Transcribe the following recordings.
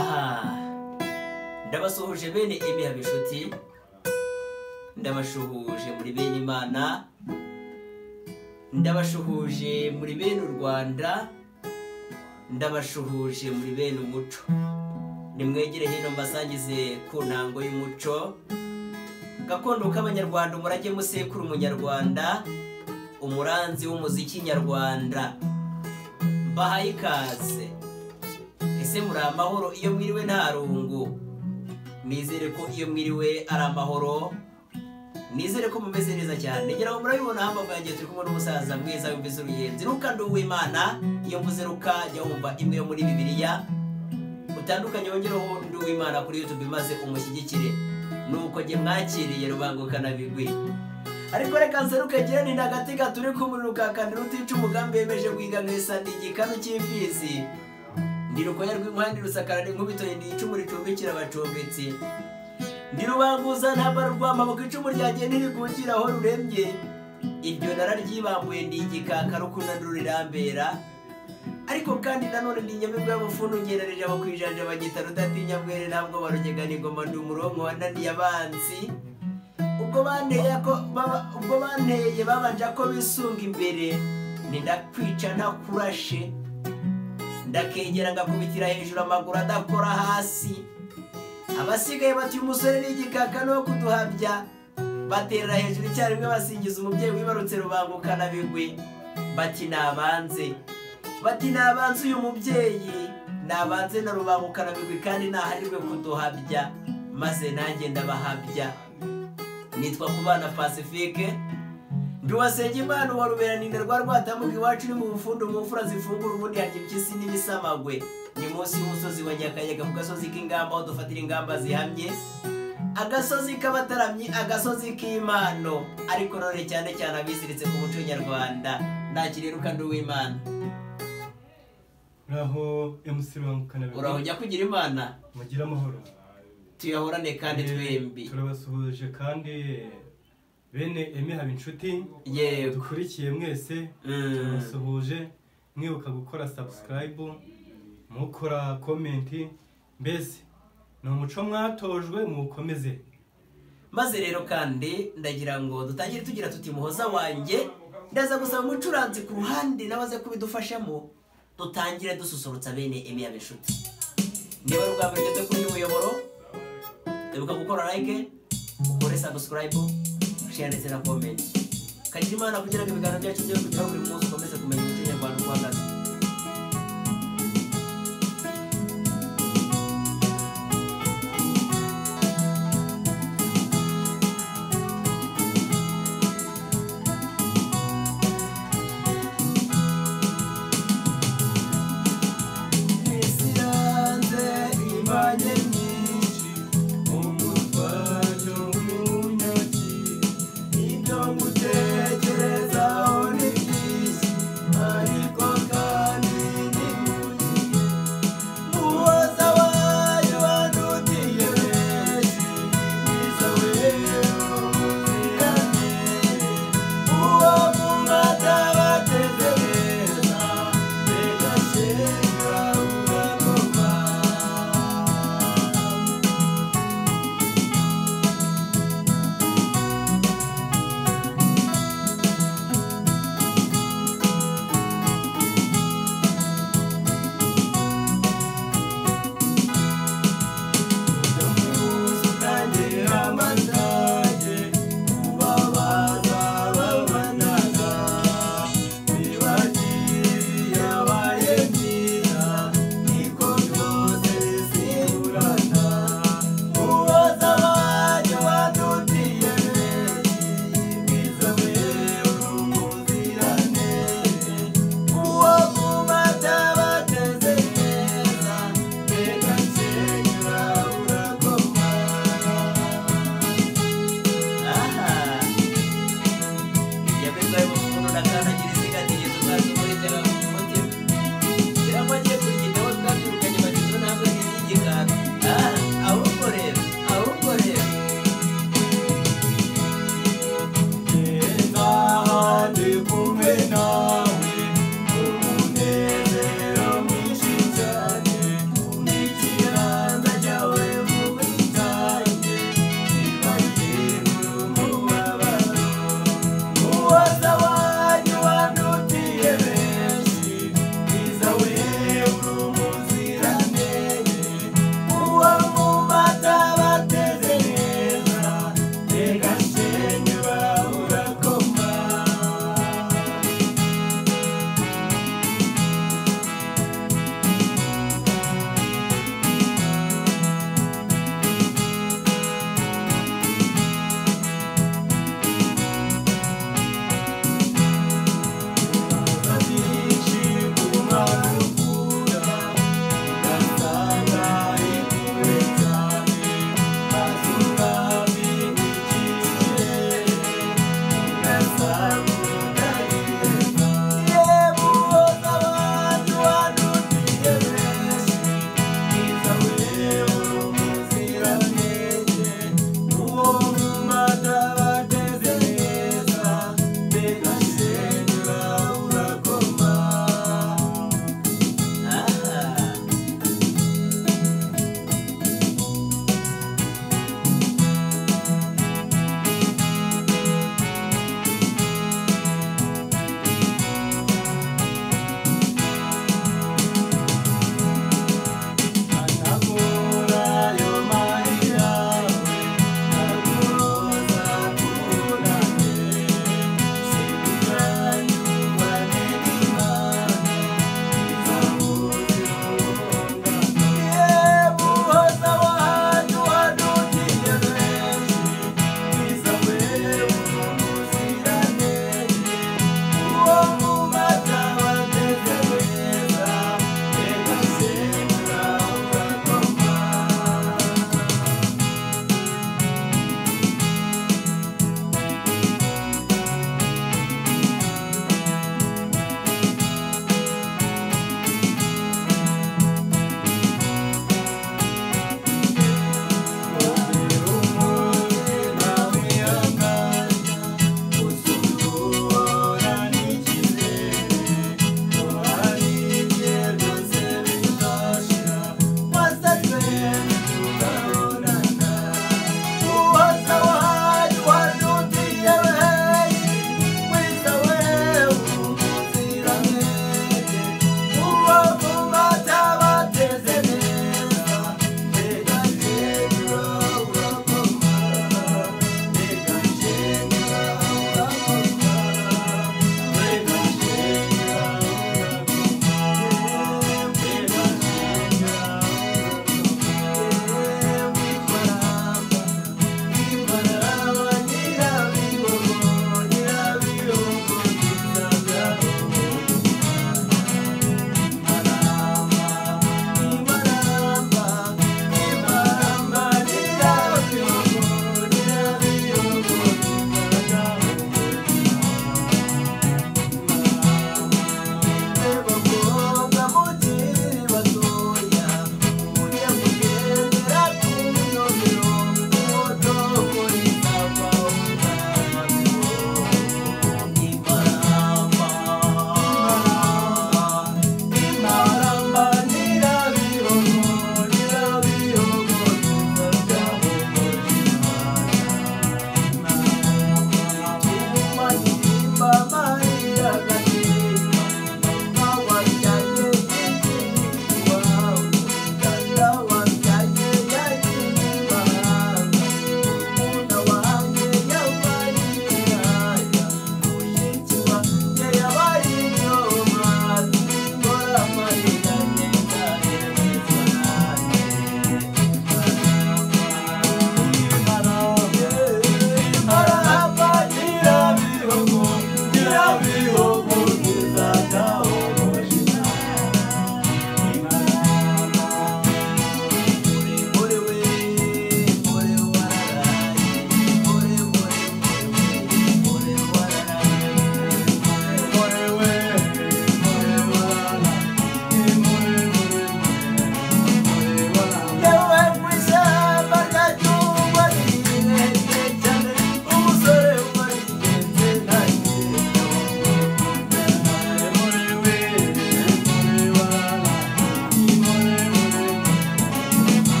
aha ndabasuhuje bene Emiha Bishuti, ndabashuhuje muri bene Imana, ndabashuhuje muri bene u Rwanda, ndabashuhuje muri bene umuco. Nimwegere hino mbasangize ku ntango y'umuco gakondo k'Abanyarwanda, umurage musekuru umunyarwanda, umuranzi w'umuziki nyarwanda. Bahaye ikaze. Ese muri amahoro iyo mwiriwe nta rungu? Nizere ko iyo mwiriwe ari amahoro, nizere ko mumeze neza cyane. Ngira ngo murabibona hamba bwanjye turi kumwe n'umusaza mwiza wumvise uruyenzi. Luka Nduwimana, iyo mvuze Luka jya wumva imwe yo muri Bibiliya utandukanye, wongereho Nduwimana kuri YouTube maze umushyigikire, nuko jye mwakiriye rubangukana bigwi. Ariko reka nseruke gira ni nagatiga turi kumuruka kandi rutica umugambi yemeje kwiga nkesa igikanu cy'imfizi. Ndirukoya rw'imwandi rusakara n'inkubito ndi icumu ricumbikira abacumbitsi. Ndirubanguza ntabara rw'amaboko icumu ryagiye ntirigukira aho ruremye. Iryo nararyibambuye ndi igikaka rukunda rurirambera. Ariko kandi nanone ndi nyamibwa y'abufundu ngerereje abo kwijanja bagita rudatinya bwere ntabwo barugega n'ingoma ndi umurongo wananiye abanzi. Ubwo banteye babanje ko bisunga imbere, ndakwica ntakurashe, ndakegera ngakubitira hejuru amaguru adakora hasi. Abasigaye bati umusore n'igikaka no kuduhabya, baterera hejuru icyarimwe basingiza umubyeyi wibarutse rubangukana bigwi. Bati nabanze, uyu mubyeyi nabanze na rubangukana bigwi kandi naharirwe kuduhabya, maze nanjye ndabahabya. Nitwa Kubana Pacifique, nduwasenga Imana wa ruberaninde rwa rwatamuka iwacu ni mu bufundu mu mfura zifungura ubundi harya impyisi n'ibisamagwe. Ni munsi y'umusozi wa Nyakayaga ku gasozi k'ingamba aho dufatira ingamba zihamye, agasozi k'abataramyi, agasozi k'Imano. Ariko none cyane cyane abiziritse ku muco nyarwanda. Nakiriye Luka Nduwimana. Uraho MC Rwangukana bigwi. Uraho jya kugira Imana. Mugira amahoro. Tuyahorane kandi twembi. Turabasuhuje kandi bene Emiha Bishuti, yego dukurikiye mwese. Turabasuhuje mwibuka gukora subscribe, mukora comment, mbese no muco mwatojwe mukomeze. Maze rero kandi ndagira ngo dutangire tugira tuti muhoza wanjye, ndaza gusaba umucuranzi ku ruhande nabaze kubidufashamo, dutangire dususurutsa bene Emiha Bishuti. Niba rugamba rugeze kuri uyu muyoboro, ibuka gukora like, ukore subscribe, share ndetse na comment. Kagira Imana kugira ngo ibiganiro byacu byo kujya buri munsi ukomeze kumenya umuco nyarwanda uko uhagaze. Tekereza oni byinshi ariko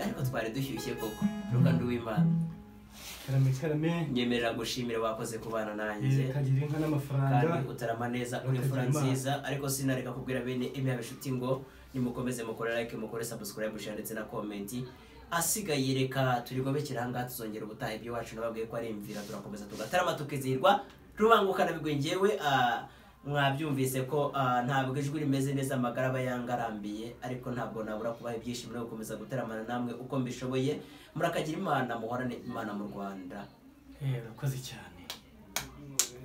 ariko twari dushyushye koko rukanda uw'Imana karame nyemerera gushimira wakoze kubana nanjye kagira inka n'amafaranga kandi utarama neza uri imfura nziza ariko sinareka kubwira bene imya bishuti ngo nimukomeze mukore like mukore subscribe share ndetse na comment asigaye reka turigobekera hanga tuzongera ubutaha ibyo wacu nababwiye ko ari imvira turakomeza tugatarama tukizirwa rubangukana bigwengewe mwabyumvise ko ntabwo ijwi rimeze neza amagara abayangarambiye ariko ntabwo nabura kubaha ibyishimo no gukomeza gutaramana namwe uko mbishoboye murakagira Imana muhorane Imana mu Rwanda urakoze cyane